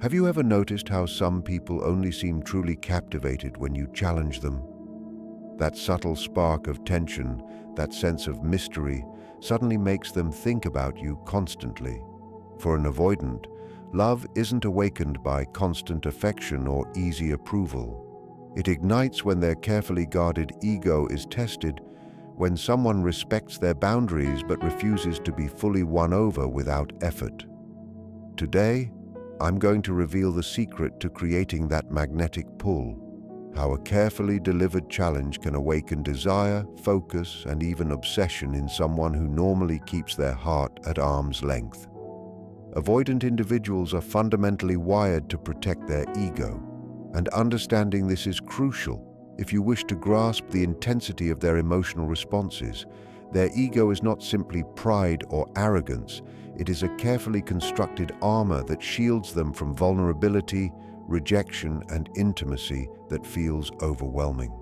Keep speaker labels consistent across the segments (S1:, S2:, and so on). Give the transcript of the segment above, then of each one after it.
S1: Have you ever noticed how some people only seem truly captivated when you challenge them? That subtle spark of tension, that sense of mystery, suddenly makes them think about you constantly. For an avoidant, love isn't awakened by constant affection or easy approval. It ignites when their carefully guarded ego is tested, when someone respects their boundaries but refuses to be fully won over without effort. Today, I'm going to reveal the secret to creating that magnetic pull, how a carefully delivered challenge can awaken desire, focus, and even obsession in someone who normally keeps their heart at arm's length. Avoidant individuals are fundamentally wired to protect their ego, and understanding this is crucial if you wish to grasp the intensity of their emotional responses. Their ego is not simply pride or arrogance, it is a carefully constructed armor that shields them from vulnerability, rejection, and intimacy that feels overwhelming.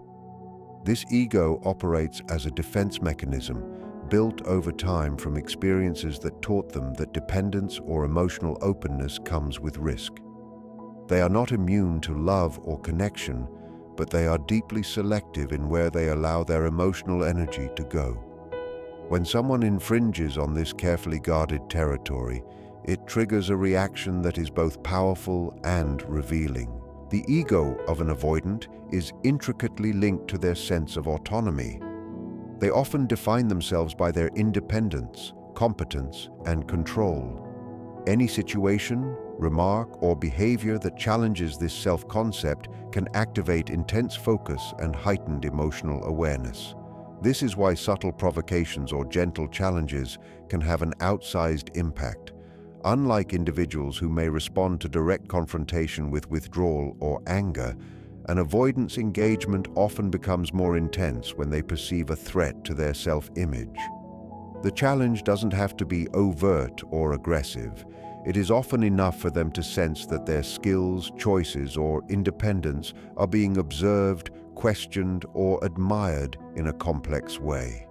S1: This ego operates as a defense mechanism, built over time from experiences that taught them that dependence or emotional openness comes with risk. They are not immune to love or connection, but they are deeply selective in where they allow their emotional energy to go. When someone infringes on this carefully guarded territory, it triggers a reaction that is both powerful and revealing. The ego of an avoidant is intricately linked to their sense of autonomy. They often define themselves by their independence, competence, and control. Any situation, remark, or behavior that challenges this self-concept can activate intense focus and heightened emotional awareness. This is why subtle provocations or gentle challenges can have an outsized impact. Unlike individuals who may respond to direct confrontation with withdrawal or anger, an avoidance engagement often becomes more intense when they perceive a threat to their self-image. The challenge doesn't have to be overt or aggressive. It is often enough for them to sense that their skills, choices, or independence are being observed, questioned, or admired in a complex way.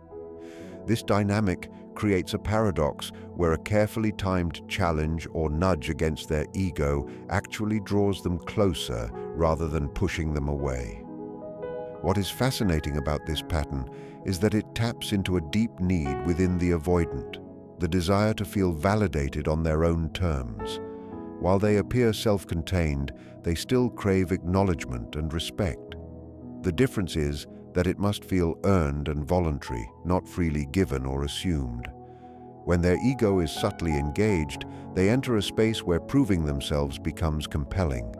S1: This dynamic creates a paradox where a carefully timed challenge or nudge against their ego actually draws them closer rather than pushing them away. What is fascinating about this pattern is that it taps into a deep need within the avoidant, the desire to feel validated on their own terms. While they appear self-contained, they still crave acknowledgement and respect. The difference is that it must feel earned and voluntary, not freely given or assumed. When their ego is subtly engaged, they enter a space where proving themselves becomes compelling.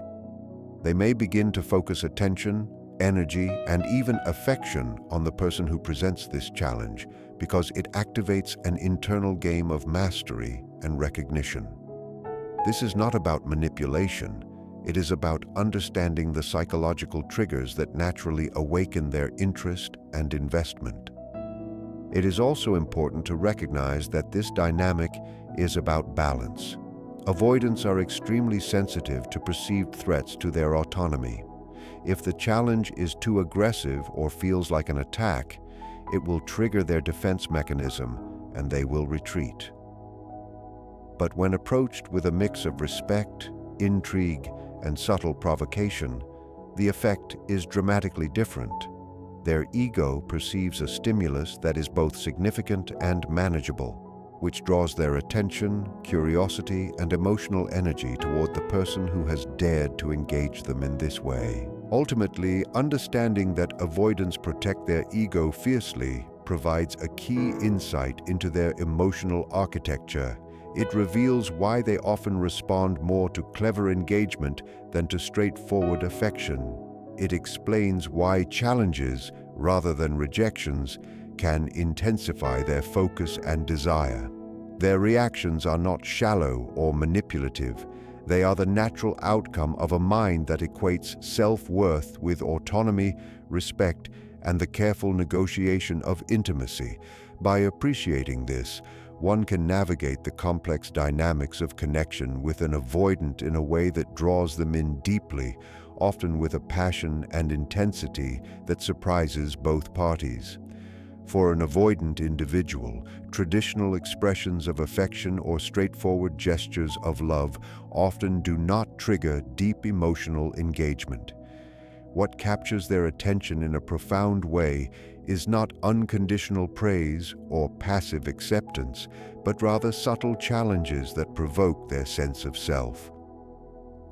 S1: They may begin to focus attention, energy, and even affection on the person who presents this challenge because it activates an internal game of mastery and recognition. This is not about manipulation. It is about understanding the psychological triggers that naturally awaken their interest and investment. It is also important to recognize that this dynamic is about balance. Avoidants are extremely sensitive to perceived threats to their autonomy. If the challenge is too aggressive or feels like an attack, it will trigger their defense mechanism and they will retreat. But when approached with a mix of respect, intrigue, and subtle provocation, the effect is dramatically different. Their ego perceives a stimulus that is both significant and manageable, which draws their attention, curiosity, and emotional energy toward the person who has dared to engage them in this way. Ultimately, understanding that avoidants protect their ego fiercely provides a key insight into their emotional architecture. It reveals why they often respond more to clever engagement than to straightforward affection. It explains why challenges, rather than rejections, can intensify their focus and desire. Their reactions are not shallow or manipulative. They are the natural outcome of a mind that equates self-worth with autonomy, respect, and the careful negotiation of intimacy. By appreciating this, one can navigate the complex dynamics of connection with an avoidant in a way that draws them in deeply, often with a passion and intensity that surprises both parties. For an avoidant individual, traditional expressions of affection or straightforward gestures of love often do not trigger deep emotional engagement. What captures their attention in a profound way is not unconditional praise or passive acceptance, but rather subtle challenges that provoke their sense of self.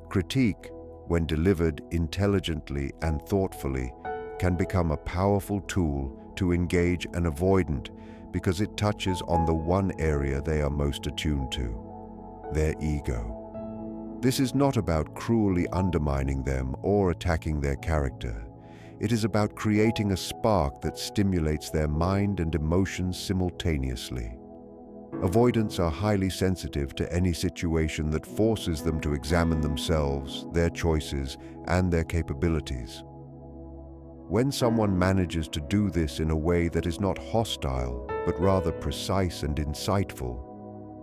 S1: Critique, when delivered intelligently and thoughtfully, can become a powerful tool to engage an avoidant because it touches on the one area they are most attuned to, their ego. This is not about cruelly undermining them or attacking their character. It is about creating a spark that stimulates their mind and emotions simultaneously. Avoidants are highly sensitive to any situation that forces them to examine themselves, their choices, and their capabilities. When someone manages to do this in a way that is not hostile, but rather precise and insightful,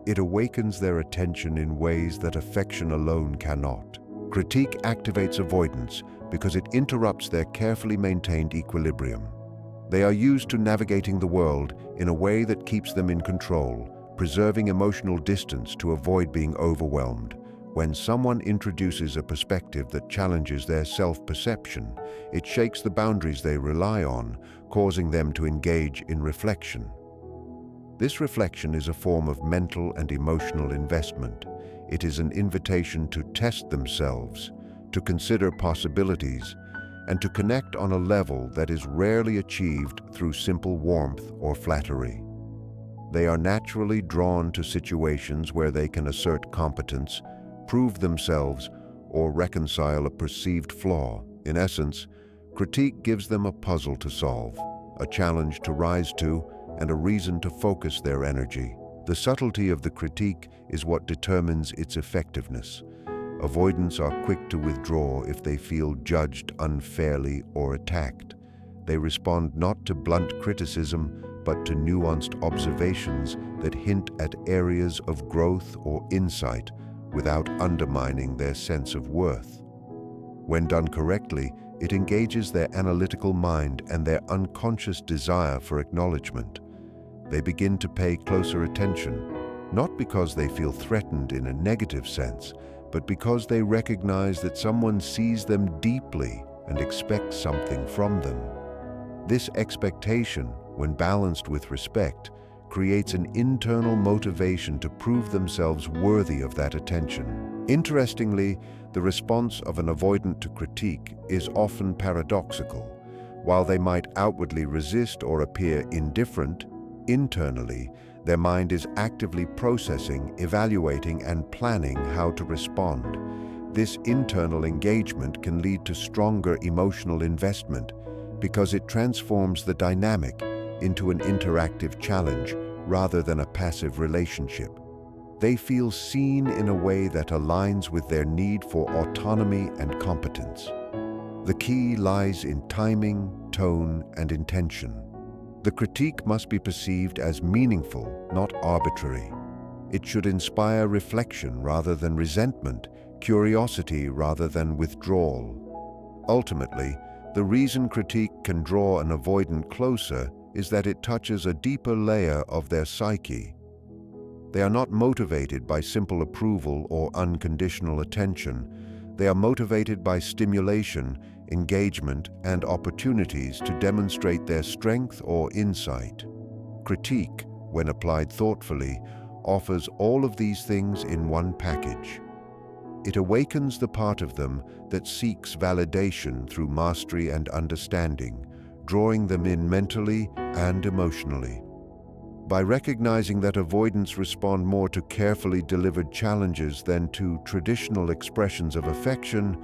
S1: it awakens their attention in ways that affection alone cannot. Critique activates avoidance because it interrupts their carefully maintained equilibrium. They are used to navigating the world in a way that keeps them in control, preserving emotional distance to avoid being overwhelmed. When someone introduces a perspective that challenges their self-perception, it shakes the boundaries they rely on, causing them to engage in reflection. This reflection is a form of mental and emotional investment. It is an invitation to test themselves, to consider possibilities, and to connect on a level that is rarely achieved through simple warmth or flattery. They are naturally drawn to situations where they can assert competence, prove themselves, or reconcile a perceived flaw. In essence, critique gives them a puzzle to solve, a challenge to rise to, and a reason to focus their energy. The subtlety of the critique is what determines its effectiveness. Avoidants are quick to withdraw if they feel judged unfairly or attacked. They respond not to blunt criticism, but to nuanced observations that hint at areas of growth or insight without undermining their sense of worth. When done correctly, it engages their analytical mind and their unconscious desire for acknowledgement. They begin to pay closer attention, not because they feel threatened in a negative sense, but because they recognize that someone sees them deeply and expects something from them. This expectation, when balanced with respect, creates an internal motivation to prove themselves worthy of that attention. Interestingly, the response of an avoidant to critique is often paradoxical. While they might outwardly resist or appear indifferent, internally, their mind is actively processing, evaluating, and planning how to respond. This internal engagement can lead to stronger emotional investment because it transforms the dynamic into an interactive challenge rather than a passive relationship. They feel seen in a way that aligns with their need for autonomy and competence. The key lies in timing, tone, and intention. The critique must be perceived as meaningful, not arbitrary. It should inspire reflection rather than resentment, curiosity rather than withdrawal. Ultimately, the reason critique can draw an avoidant closer is that it touches a deeper layer of their psyche. They are not motivated by simple approval or unconditional attention. They are motivated by stimulation, engagement, and opportunities to demonstrate their strength or insight. Critique, when applied thoughtfully, offers all of these things in one package. It awakens the part of them that seeks validation through mastery and understanding, drawing them in mentally and emotionally. By recognizing that avoidants respond more to carefully delivered challenges than to traditional expressions of affection,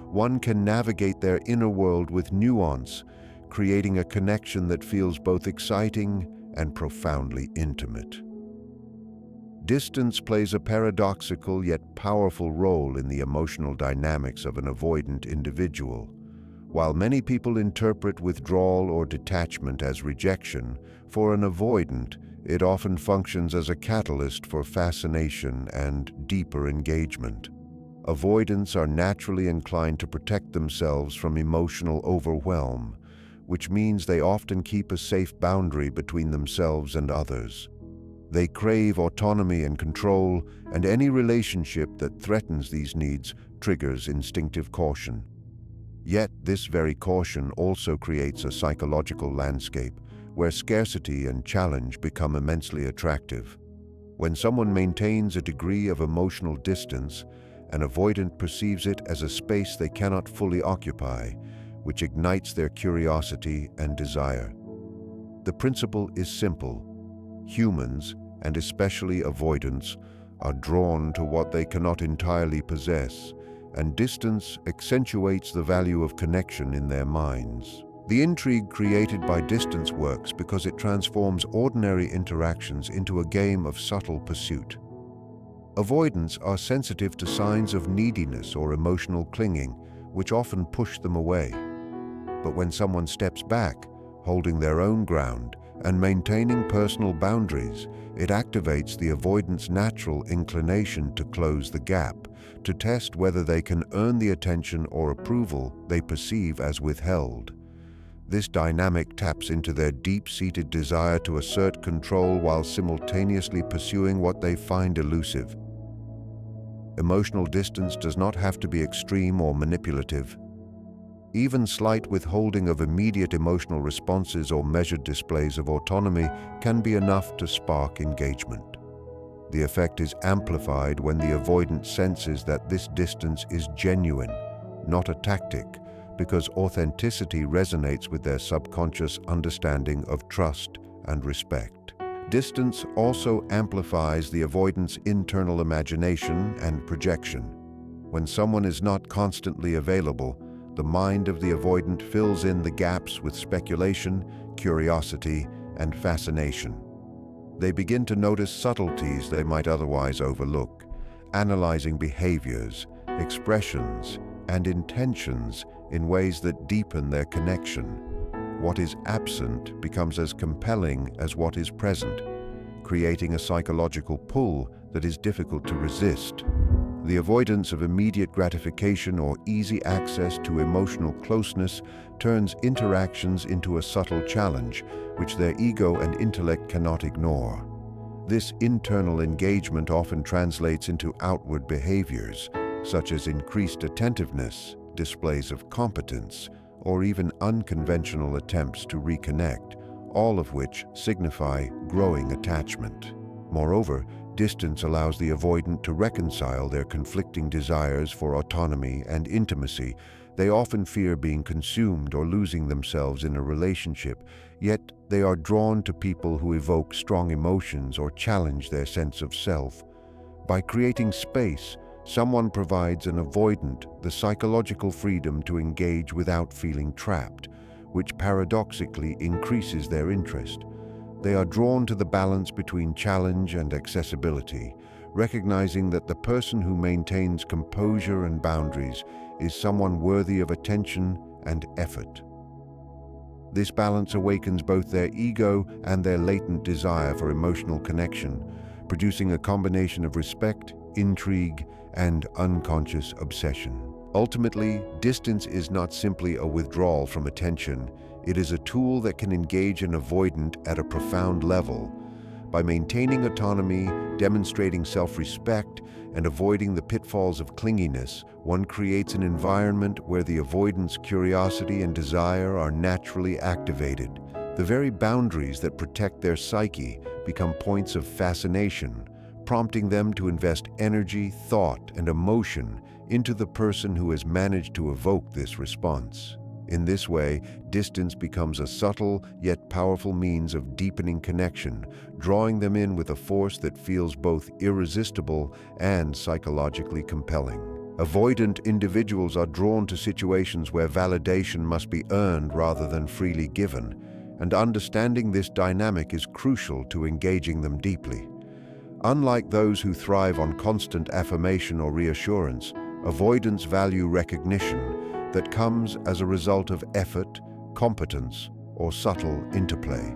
S1: one can navigate their inner world with nuance, creating a connection that feels both exciting and profoundly intimate. Distance plays a paradoxical yet powerful role in the emotional dynamics of an avoidant individual. While many people interpret withdrawal or detachment as rejection, for an avoidant, it often functions as a catalyst for fascination and deeper engagement. Avoidants are naturally inclined to protect themselves from emotional overwhelm, which means they often keep a safe boundary between themselves and others. They crave autonomy and control, and any relationship that threatens these needs triggers instinctive caution. Yet, this very caution also creates a psychological landscape where scarcity and challenge become immensely attractive. When someone maintains a degree of emotional distance, an avoidant perceives it as a space they cannot fully occupy, which ignites their curiosity and desire. The principle is simple. Humans, and especially avoidants, are drawn to what they cannot entirely possess, and distance accentuates the value of connection in their minds. The intrigue created by distance works because it transforms ordinary interactions into a game of subtle pursuit. Avoidants are sensitive to signs of neediness or emotional clinging, which often push them away. But when someone steps back, holding their own ground and maintaining personal boundaries, it activates the avoidant's natural inclination to close the gap, to test whether they can earn the attention or approval they perceive as withheld. This dynamic taps into their deep-seated desire to assert control while simultaneously pursuing what they find elusive. Emotional distance does not have to be extreme or manipulative. Even slight withholding of immediate emotional responses or measured displays of autonomy can be enough to spark engagement. The effect is amplified when the avoidant senses that this distance is genuine, not a tactic, because authenticity resonates with their subconscious understanding of trust and respect. Distance also amplifies the avoidant's internal imagination and projection. When someone is not constantly available, the mind of the avoidant fills in the gaps with speculation, curiosity, and fascination. They begin to notice subtleties they might otherwise overlook, analyzing behaviors, expressions, and intentions in ways that deepen their connection. What is absent becomes as compelling as what is present, creating a psychological pull that is difficult to resist. The avoidance of immediate gratification or easy access to emotional closeness turns interactions into a subtle challenge, which their ego and intellect cannot ignore. This internal engagement often translates into outward behaviors, such as increased attentiveness, displays of competence, or even unconventional attempts to reconnect, all of which signify growing attachment. Moreover, distance allows the avoidant to reconcile their conflicting desires for autonomy and intimacy. They often fear being consumed or losing themselves in a relationship, yet they are drawn to people who evoke strong emotions or challenge their sense of self. By creating space, someone provides an avoidant the psychological freedom to engage without feeling trapped, which paradoxically increases their interest. They are drawn to the balance between challenge and accessibility, recognizing that the person who maintains composure and boundaries is someone worthy of attention and effort. This balance awakens both their ego and their latent desire for emotional connection, producing a combination of respect, intrigue, and unconscious obsession. Ultimately, distance is not simply a withdrawal from attention. It is a tool that can engage an avoidant at a profound level. By maintaining autonomy, demonstrating self-respect, and avoiding the pitfalls of clinginess, one creates an environment where the avoidant's curiosity and desire are naturally activated. The very boundaries that protect their psyche become points of fascination, prompting them to invest energy, thought, and emotion into the person who has managed to evoke this response. In this way, distance becomes a subtle yet powerful means of deepening connection, drawing them in with a force that feels both irresistible and psychologically compelling. Avoidant individuals are drawn to situations where validation must be earned rather than freely given, and understanding this dynamic is crucial to engaging them deeply. Unlike those who thrive on constant affirmation or reassurance, avoidants value recognition that comes as a result of effort, competence, or subtle interplay.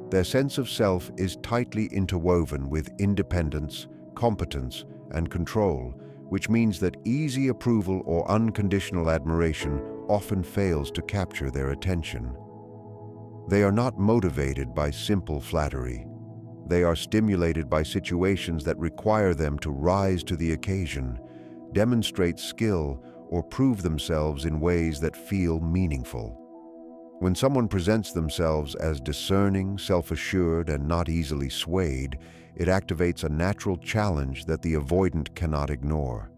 S1: Their sense of self is tightly interwoven with independence, competence, and control, which means that easy approval or unconditional admiration often fails to capture their attention. They are not motivated by simple flattery. They are stimulated by situations that require them to rise to the occasion, demonstrate skill, or prove themselves in ways that feel meaningful. When someone presents themselves as discerning, self-assured, and not easily swayed, it activates a natural challenge that the avoidant cannot ignore.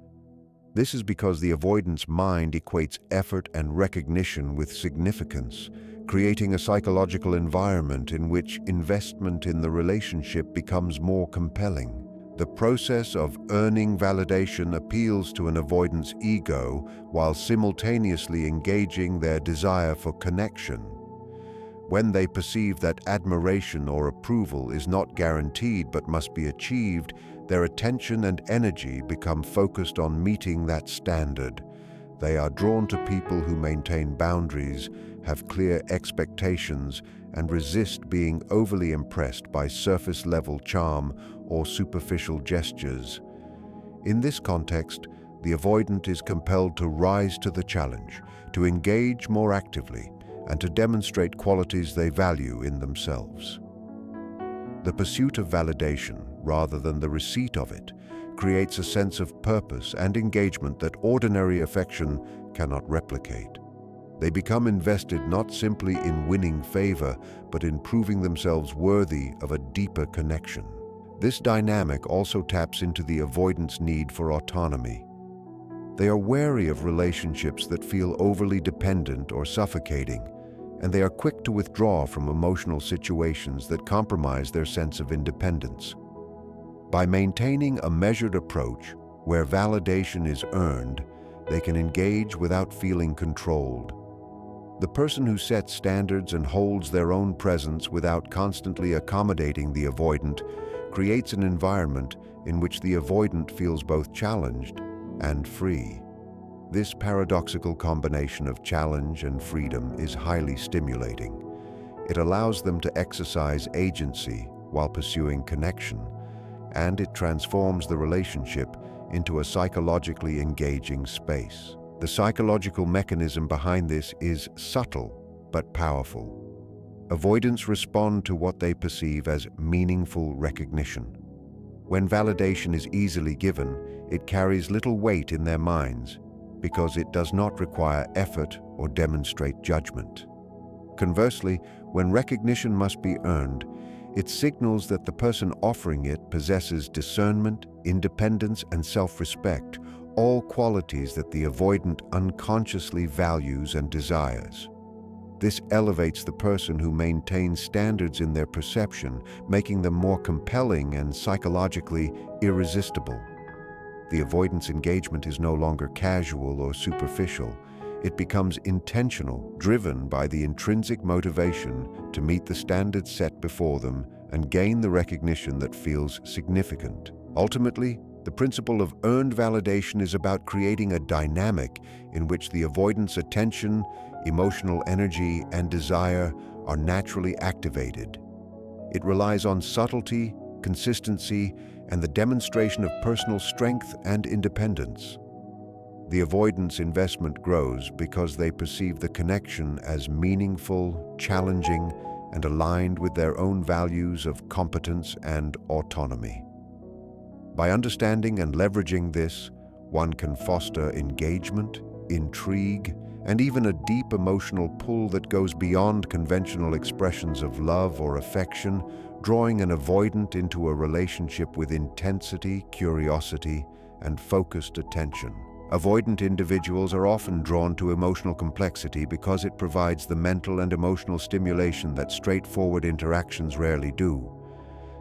S1: This is because the avoidant's mind equates effort and recognition with significance, creating a psychological environment in which investment in the relationship becomes more compelling. The process of earning validation appeals to an avoidant's ego while simultaneously engaging their desire for connection. When they perceive that admiration or approval is not guaranteed but must be achieved, their attention and energy become focused on meeting that standard. They are drawn to people who maintain boundaries, have clear expectations, and resist being overly impressed by surface-level charm or superficial gestures. In this context, the avoidant is compelled to rise to the challenge, to engage more actively, and to demonstrate qualities they value in themselves. The pursuit of validation, rather than the receipt of it, creates a sense of purpose and engagement that ordinary affection cannot replicate. They become invested not simply in winning favor, but in proving themselves worthy of a deeper connection. This dynamic also taps into the avoidant's need for autonomy. They are wary of relationships that feel overly dependent or suffocating, and they are quick to withdraw from emotional situations that compromise their sense of independence. By maintaining a measured approach where validation is earned, they can engage without feeling controlled. The person who sets standards and holds their own presence without constantly accommodating the avoidant creates an environment in which the avoidant feels both challenged and free. This paradoxical combination of challenge and freedom is highly stimulating. It allows them to exercise agency while pursuing connection, and it transforms the relationship into a psychologically engaging space. The psychological mechanism behind this is subtle but powerful. Avoidants respond to what they perceive as meaningful recognition. When validation is easily given, it carries little weight in their minds because it does not require effort or demonstrate judgment. Conversely, when recognition must be earned, it signals that the person offering it possesses discernment, independence, and self-respect, all qualities that the avoidant unconsciously values and desires. This elevates the person who maintains standards in their perception, making them more compelling and psychologically irresistible. The avoidance engagement is no longer casual or superficial. It becomes intentional, driven by the intrinsic motivation to meet the standards set before them and gain the recognition that feels significant. Ultimately, the principle of earned validation is about creating a dynamic in which the avoidant's attention, emotional energy, and desire are naturally activated. It relies on subtlety, consistency, and the demonstration of personal strength and independence. The avoidance investment grows because they perceive the connection as meaningful, challenging, and aligned with their own values of competence and autonomy. By understanding and leveraging this, one can foster engagement, intrigue, and even a deep emotional pull that goes beyond conventional expressions of love or affection, drawing an avoidant into a relationship with intensity, curiosity, and focused attention. Avoidant individuals are often drawn to emotional complexity because it provides the mental and emotional stimulation that straightforward interactions rarely do.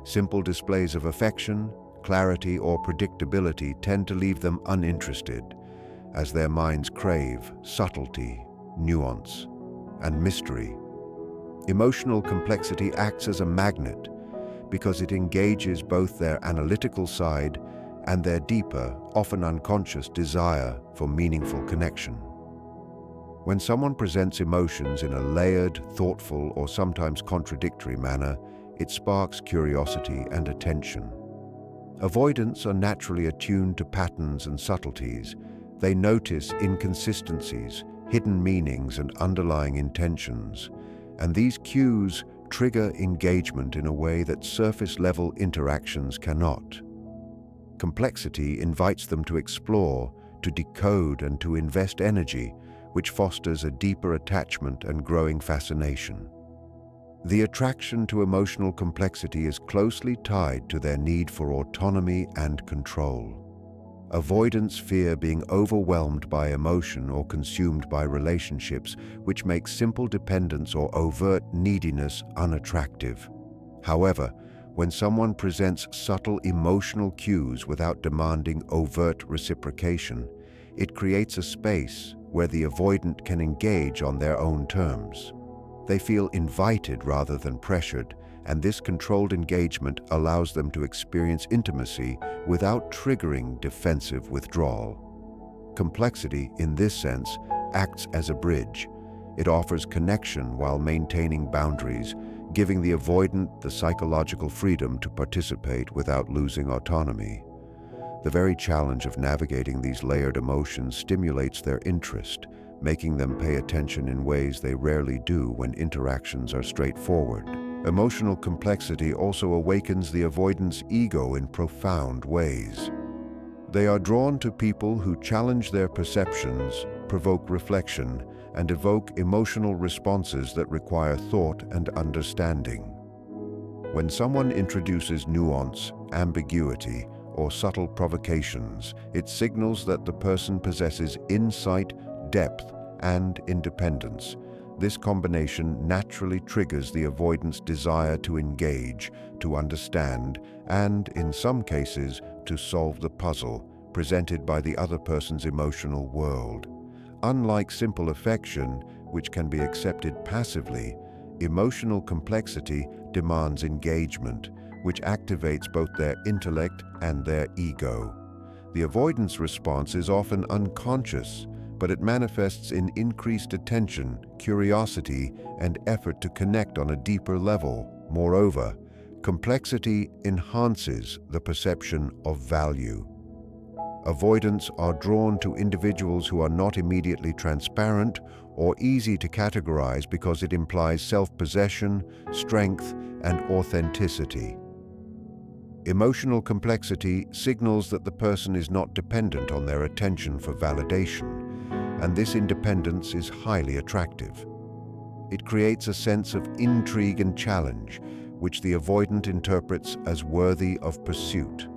S1: Simple displays of affection, clarity, or predictability tend to leave them uninterested, as their minds crave subtlety, nuance, and mystery. Emotional complexity acts as a magnet because it engages both their analytical side and their deeper, often unconscious desire for meaningful connection. When someone presents emotions in a layered, thoughtful, or sometimes contradictory manner, it sparks curiosity and attention. Avoidants are naturally attuned to patterns and subtleties. They notice inconsistencies, hidden meanings, and underlying intentions, And these cues trigger engagement in a way that surface-level interactions cannot. Complexity invites them to explore, to decode, and to invest energy, which fosters a deeper attachment and growing fascination. The attraction to emotional complexity is closely tied to their need for autonomy and control. Avoidants fear being overwhelmed by emotion or consumed by relationships, which makes simple dependence or overt neediness unattractive. However, when someone presents subtle emotional cues without demanding overt reciprocation, it creates a space where the avoidant can engage on their own terms. They feel invited rather than pressured, and this controlled engagement allows them to experience intimacy without triggering defensive withdrawal. Complexity, in this sense, acts as a bridge. It offers connection while maintaining boundaries, giving the avoidant the psychological freedom to participate without losing autonomy. The very challenge of navigating these layered emotions stimulates their interest, making them pay attention in ways they rarely do when interactions are straightforward. Emotional complexity also awakens the avoidant's ego in profound ways. They are drawn to people who challenge their perceptions, provoke reflection, and evoke emotional responses that require thought and understanding. When someone introduces nuance, ambiguity, or subtle provocations, it signals that the person possesses insight, depth, and independence. This combination naturally triggers the avoidant's desire to engage, to understand, and, in some cases, to solve the puzzle presented by the other person's emotional world. Unlike simple affection, which can be accepted passively, emotional complexity demands engagement, which activates both their intellect and their ego. The avoidance response is often unconscious, but it manifests in increased attention, curiosity, and effort to connect on a deeper level. Moreover, complexity enhances the perception of value. Avoidants are drawn to individuals who are not immediately transparent or easy to categorize because it implies self-possession, strength, and authenticity. Emotional complexity signals that the person is not dependent on their attention for validation, and this independence is highly attractive. It creates a sense of intrigue and challenge, which the avoidant interprets as worthy of pursuit.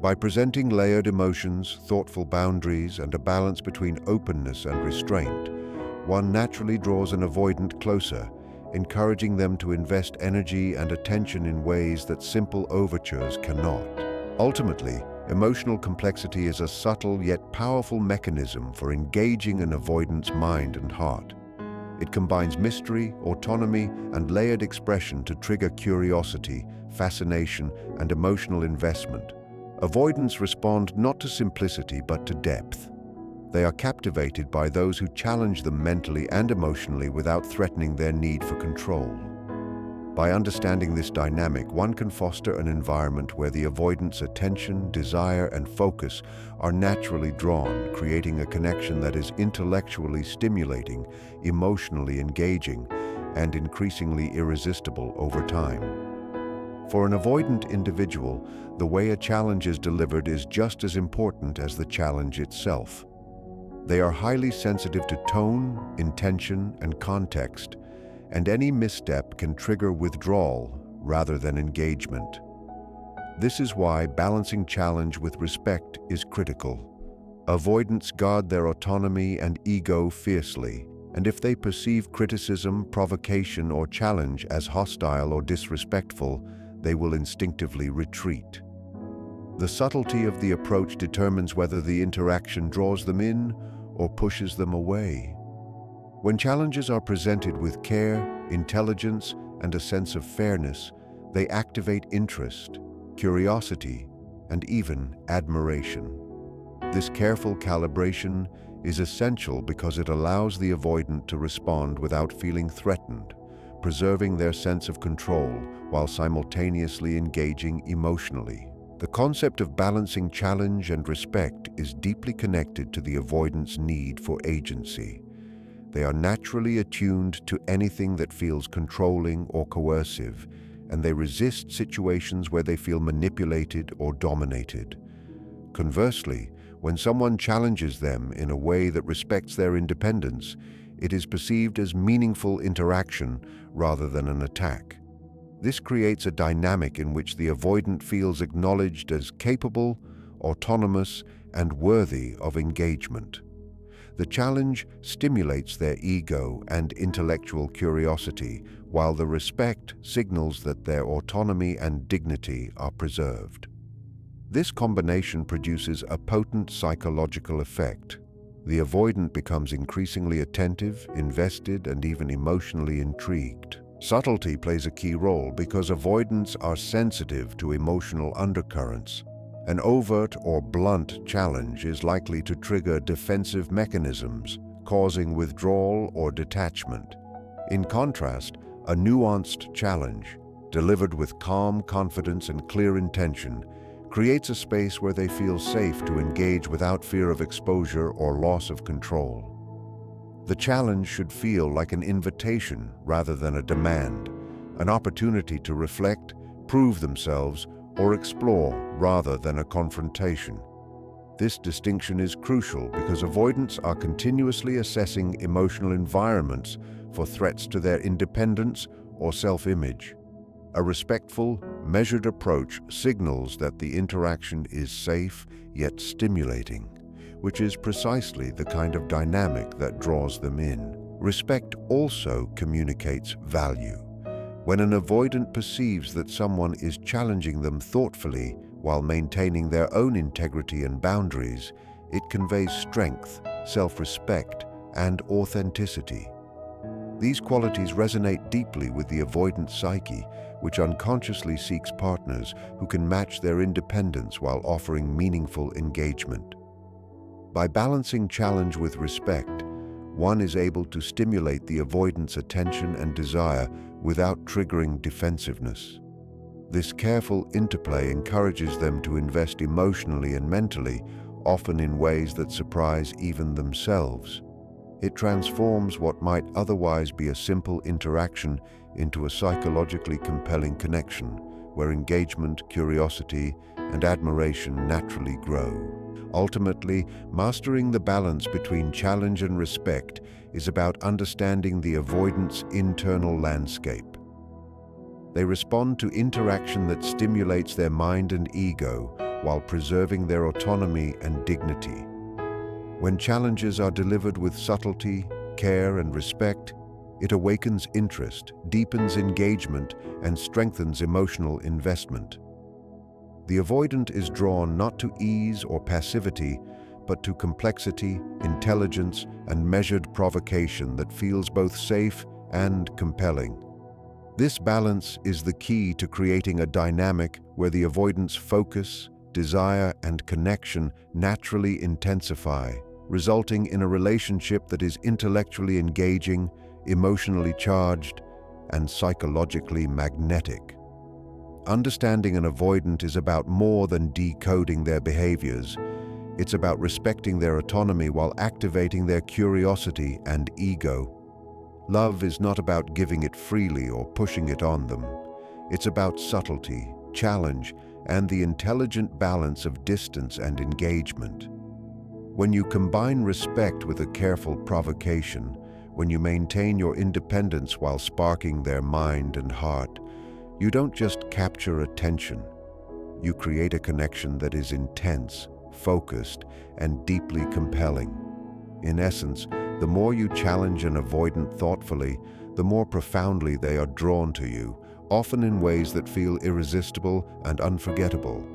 S1: By presenting layered emotions, thoughtful boundaries, and a balance between openness and restraint, one naturally draws an avoidant closer, encouraging them to invest energy and attention in ways that simple overtures cannot. Ultimately, emotional complexity is a subtle yet powerful mechanism for engaging an avoidant's mind and heart. It combines mystery, autonomy, and layered expression to trigger curiosity, fascination, and emotional investment. Avoidants respond not to simplicity but to depth. They are captivated by those who challenge them mentally and emotionally without threatening their need for control. By understanding this dynamic, one can foster an environment where the avoidant's attention, desire, and focus are naturally drawn, creating a connection that is intellectually stimulating, emotionally engaging, and increasingly irresistible over time. For an avoidant individual, the way a challenge is delivered is just as important as the challenge itself. They are highly sensitive to tone, intention, and context, and any misstep can trigger withdrawal rather than engagement. This is why balancing challenge with respect is critical. Avoidants guard their autonomy and ego fiercely, and if they perceive criticism, provocation, or challenge as hostile or disrespectful, they will instinctively retreat. The subtlety of the approach determines whether the interaction draws them in or pushes them away. When challenges are presented with care, intelligence, and a sense of fairness, they activate interest, curiosity, and even admiration. This careful calibration is essential because it allows the avoidant to respond without feeling threatened, preserving their sense of control while simultaneously engaging emotionally. The concept of balancing challenge and respect is deeply connected to the avoidant's need for agency. They are naturally attuned to anything that feels controlling or coercive, and they resist situations where they feel manipulated or dominated. Conversely, when someone challenges them in a way that respects their independence, it is perceived as meaningful interaction rather than an attack. This creates a dynamic in which the avoidant feels acknowledged as capable, autonomous, and worthy of engagement. The challenge stimulates their ego and intellectual curiosity, while the respect signals that their autonomy and dignity are preserved. This combination produces a potent psychological effect. The avoidant becomes increasingly attentive, invested, and even emotionally intrigued. Subtlety plays a key role because avoidants are sensitive to emotional undercurrents. An overt or blunt challenge is likely to trigger defensive mechanisms, causing withdrawal or detachment. In contrast, a nuanced challenge, delivered with calm confidence and clear intention, creates a space where they feel safe to engage without fear of exposure or loss of control. The challenge should feel like an invitation rather than a demand, an opportunity to reflect, prove themselves, or explore rather than a confrontation. This distinction is crucial because avoidants are continuously assessing emotional environments for threats to their independence or self-image. A respectful, measured approach signals that the interaction is safe yet stimulating, which is precisely the kind of dynamic that draws them in. Respect also communicates value. When an avoidant perceives that someone is challenging them thoughtfully while maintaining their own integrity and boundaries, it conveys strength, self-respect, and authenticity. These qualities resonate deeply with the avoidant psyche, which unconsciously seeks partners who can match their independence while offering meaningful engagement. By balancing challenge with respect, one is able to stimulate the avoidant's attention and desire without triggering defensiveness. This careful interplay encourages them to invest emotionally and mentally, often in ways that surprise even themselves. It transforms what might otherwise be a simple interaction into a psychologically compelling connection, where engagement, curiosity, and admiration naturally grow. Ultimately, mastering the balance between challenge and respect is about understanding the avoidant's internal landscape. They respond to interaction that stimulates their mind and ego while preserving their autonomy and dignity. When challenges are delivered with subtlety, care, and respect, it awakens interest, deepens engagement, and strengthens emotional investment. The avoidant is drawn not to ease or passivity, but to complexity, intelligence, and measured provocation that feels both safe and compelling. This balance is the key to creating a dynamic where the avoidant's focus, desire, and connection naturally intensify, resulting in a relationship that is intellectually engaging, emotionally charged, and psychologically magnetic. Understanding an avoidant is about more than decoding their behaviors. It's about respecting their autonomy while activating their curiosity and ego. Love is not about giving it freely or pushing it on them. It's about subtlety, challenge, and the intelligent balance of distance and engagement. When you combine respect with a careful provocation, when you maintain your independence while sparking their mind and heart, you don't just capture attention. You create a connection that is intense, focused, and deeply compelling. In essence, the more you challenge an avoidant thoughtfully, the more profoundly they are drawn to you, often in ways that feel irresistible and unforgettable.